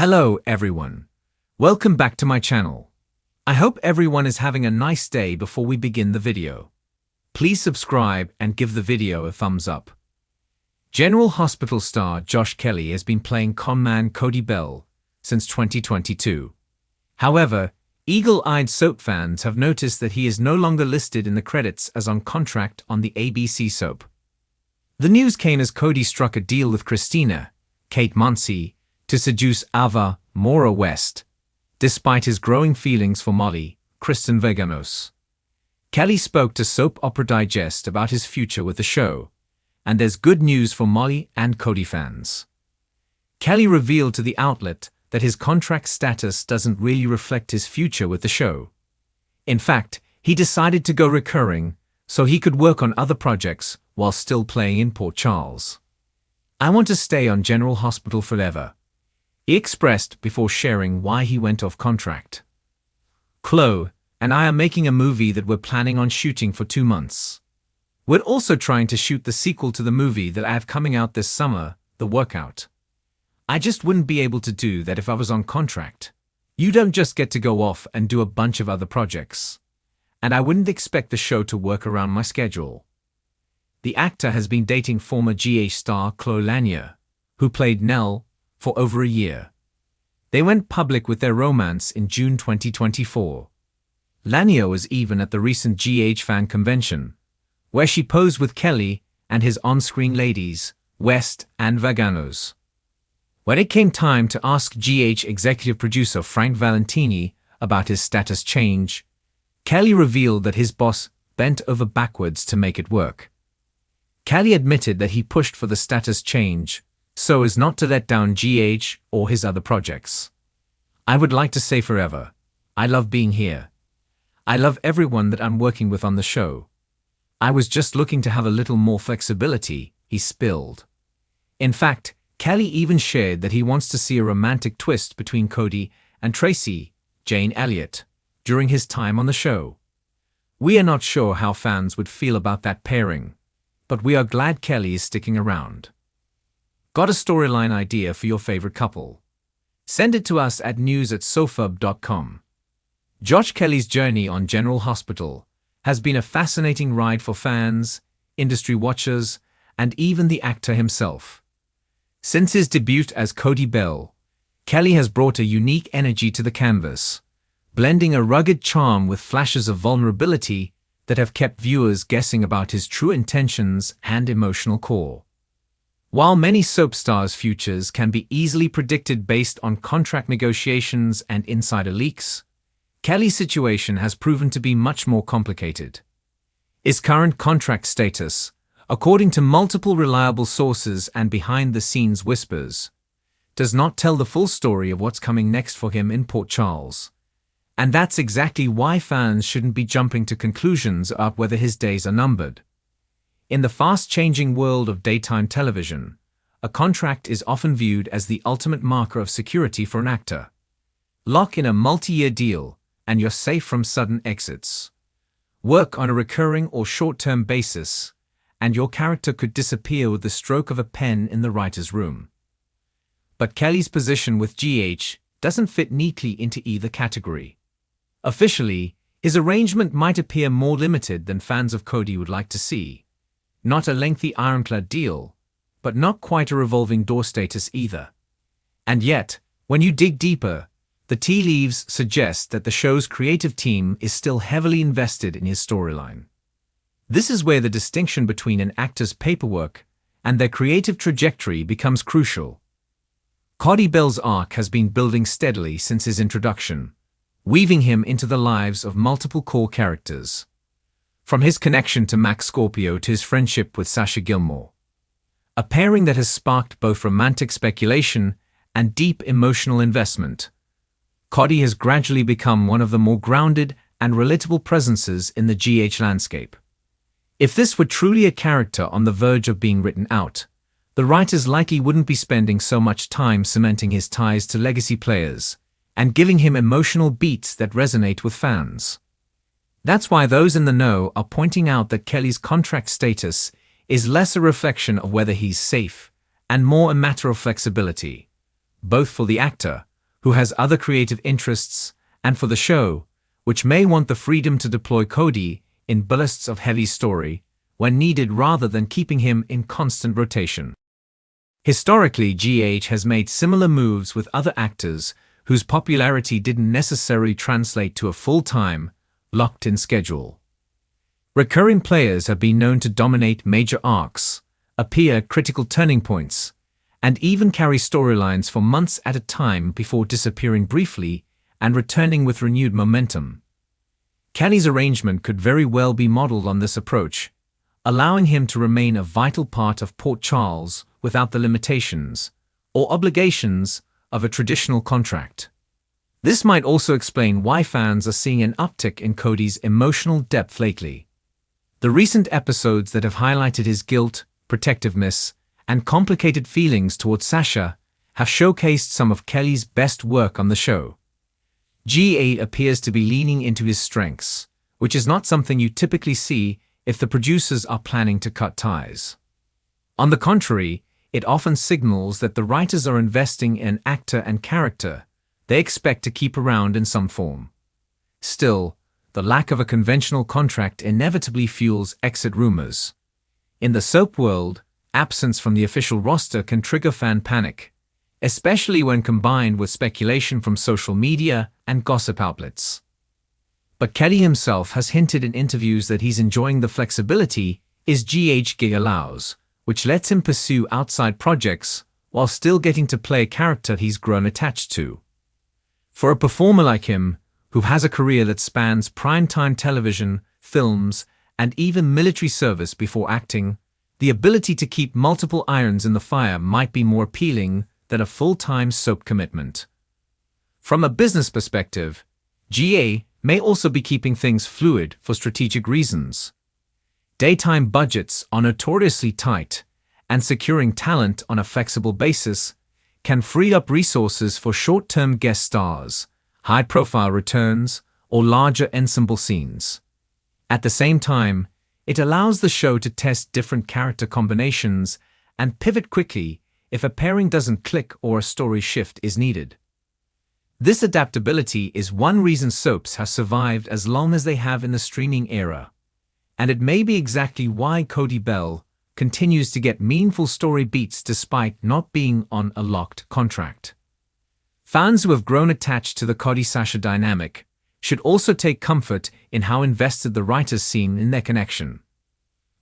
Hello everyone. Welcome back to my channel. I hope everyone is having a nice day. Before we begin the video, please subscribe and give the video a thumbs up. General Hospital star Josh Kelly has been playing conman Cody Bell since 2022. However, eagle-eyed soap fans have noticed that he is no longer listed in the credits as on contract on the ABC soap. The news came as Cody struck a deal with Christina, Kate Mansi, to seduce Ava Maura West, despite his growing feelings for Molly, Kristen Vaganos. Kelly spoke to Soap Opera Digest about his future with the show, and there's good news for Molly and Cody fans. Kelly revealed to the outlet that his contract status doesn't really reflect his future with the show. In fact, he decided to go recurring so he could work on other projects while still playing in Port Charles. "I want to stay on General Hospital forever," he expressed before sharing why he went off contract. "Chloe and I are making a movie that we're planning on shooting for 2 months. We're also trying to shoot the sequel to the movie that I have coming out this summer, The Workout. I just wouldn't be able to do that if I was on contract. You don't just get to go off and do a bunch of other projects. And I wouldn't expect the show to work around my schedule." The actor has been dating former GH star Chloe Lanier, who played Nell, for over a year. They went public with their romance in June 2024. Lanier was even at the recent GH fan convention, where she posed with Kelly and his on-screen ladies, West and Vaganos. When it came time to ask GH executive producer Frank Valentini about his status change, Kelly revealed that his boss bent over backwards to make it work. Kelly admitted that he pushed for the status change so as not to let down GH or his other projects. "I would like to say forever, I love being here. I love everyone that I'm working with on the show. I was just looking to have a little more flexibility," he spilled. In fact, Kelly even shared that he wants to see a romantic twist between Cody and Tracy, Jane Elliott, during his time on the show. "We are not sure how fans would feel about that pairing, but we are glad Kelly is sticking around." Got a storyline idea for your favorite couple? Send it to us at news@sofub.com. Josh Kelly's journey on General Hospital has been a fascinating ride for fans, industry watchers, and even the actor himself. Since his debut as Cody Bell, Kelly has brought a unique energy to the canvas, blending a rugged charm with flashes of vulnerability that have kept viewers guessing about his true intentions and emotional core. While many soap stars' futures can be easily predicted based on contract negotiations and insider leaks, Kelly's situation has proven to be much more complicated. His current contract status, according to multiple reliable sources and behind-the-scenes whispers, does not tell the full story of what's coming next for him in Port Charles. And that's exactly why fans shouldn't be jumping to conclusions about whether his days are numbered. In the fast-changing world of daytime television, a contract is often viewed as the ultimate marker of security for an actor. Lock in a multi-year deal, and you're safe from sudden exits. Work on a recurring or short-term basis, and your character could disappear with the stroke of a pen in the writer's room. But Kelly's position with GH doesn't fit neatly into either category. Officially, his arrangement might appear more limited than fans of Cody would like to see. Not a lengthy ironclad deal, but not quite a revolving door status either. And yet, when you dig deeper, the tea leaves suggest that the show's creative team is still heavily invested in his storyline. This is where the distinction between an actor's paperwork and their creative trajectory becomes crucial. Cody Bell's arc has been building steadily since his introduction, weaving him into the lives of multiple core characters. From his connection to Max Scorpio to his friendship with Sasha Gilmore. A pairing that has sparked both romantic speculation and deep emotional investment. Cody has gradually become one of the more grounded and relatable presences in the GH landscape. If this were truly a character on the verge of being written out, the writers likely wouldn't be spending so much time cementing his ties to legacy players and giving him emotional beats that resonate with fans. That's why those in the know are pointing out that Kelly's contract status is less a reflection of whether he's safe and more a matter of flexibility, both for the actor who has other creative interests, and for the show, which may want the freedom to deploy Cody in bursts of heavy story when needed rather than keeping him in constant rotation. Historically, GH has made similar moves with other actors whose popularity didn't necessarily translate to a full-time, locked-in schedule. Recurring players have been known to dominate major arcs, appear at critical turning points, and even carry storylines for months at a time before disappearing briefly and returning with renewed momentum. Kelly's arrangement could very well be modeled on this approach, allowing him to remain a vital part of Port Charles without the limitations or obligations of a traditional contract. This might also explain why fans are seeing an uptick in Cody's emotional depth lately. The recent episodes that have highlighted his guilt, protectiveness, and complicated feelings towards Sasha have showcased some of Kelly's best work on the show. G8 appears to be leaning into his strengths, which is not something you typically see if the producers are planning to cut ties. On the contrary, it often signals that the writers are investing in an actor and character they expect to keep around in some form. Still, the lack of a conventional contract inevitably fuels exit rumors. In the soap world, absence from the official roster can trigger fan panic, especially when combined with speculation from social media and gossip outlets. But Kelly himself has hinted in interviews that he's enjoying the flexibility his GH gig allows, which lets him pursue outside projects while still getting to play a character he's grown attached to. For a performer like him, who has a career that spans primetime television, films, and even military service before acting, the ability to keep multiple irons in the fire might be more appealing than a full-time soap commitment. From a business perspective, GA may also be keeping things fluid for strategic reasons. Daytime budgets are notoriously tight, and securing talent on a flexible basis can free up resources for short-term guest stars, high-profile returns, or larger ensemble scenes. At the same time, it allows the show to test different character combinations and pivot quickly if a pairing doesn't click or a story shift is needed. This adaptability is one reason soaps have survived as long as they have in the streaming era, and it may be exactly why Cody Bell continues to get meaningful story beats despite not being on a locked contract. Fans who have grown attached to the Cody-Sasha dynamic should also take comfort in how invested the writers seem in their connection.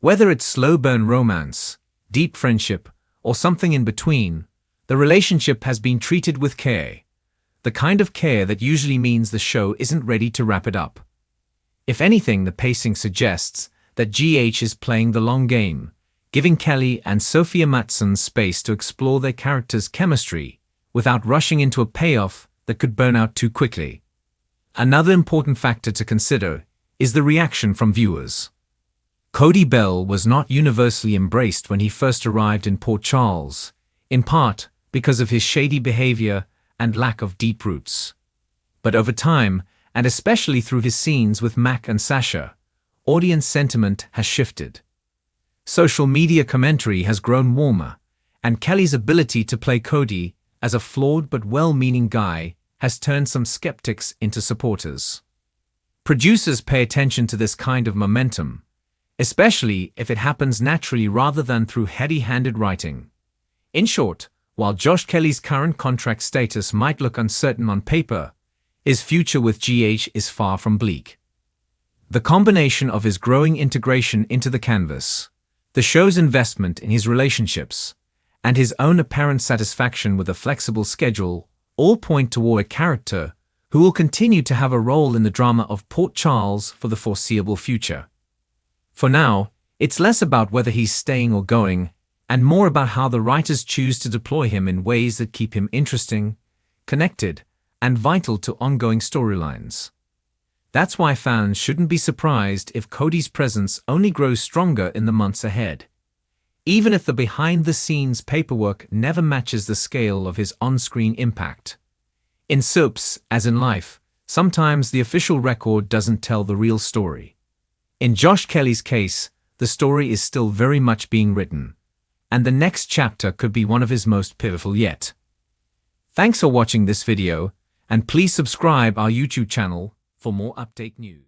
Whether it's slow-burn romance, deep friendship, or something in between, the relationship has been treated with care, the kind of care that usually means the show isn't ready to wrap it up. If anything, the pacing suggests that GH is playing the long game, giving Kelly and Sophia Matson space to explore their characters' chemistry without rushing into a payoff that could burn out too quickly. Another important factor to consider is the reaction from viewers. Cody Bell was not universally embraced when he first arrived in Port Charles, in part because of his shady behavior and lack of deep roots. But over time, and especially through his scenes with Mac and Sasha, audience sentiment has shifted. Social media commentary has grown warmer, and Kelly's ability to play Cody as a flawed but well-meaning guy has turned some skeptics into supporters. Producers pay attention to this kind of momentum, especially if it happens naturally rather than through heavy-handed writing. In short, while Josh Kelly's current contract status might look uncertain on paper, his future with GH is far from bleak. The combination of his growing integration into the canvas, the show's investment in his relationships, and his own apparent satisfaction with a flexible schedule all point toward a character who will continue to have a role in the drama of Port Charles for the foreseeable future. For now, it's less about whether he's staying or going, and more about how the writers choose to deploy him in ways that keep him interesting, connected, and vital to ongoing storylines. That's why fans shouldn't be surprised if Cody's presence only grows stronger in the months ahead, even if the behind-the-scenes paperwork never matches the scale of his on-screen impact. In soaps, as in life, sometimes the official record doesn't tell the real story. In Josh Kelly's case, the story is still very much being written, and the next chapter could be one of his most pivotal yet. Thanks for watching this video, and please subscribe our YouTube channel for more update news.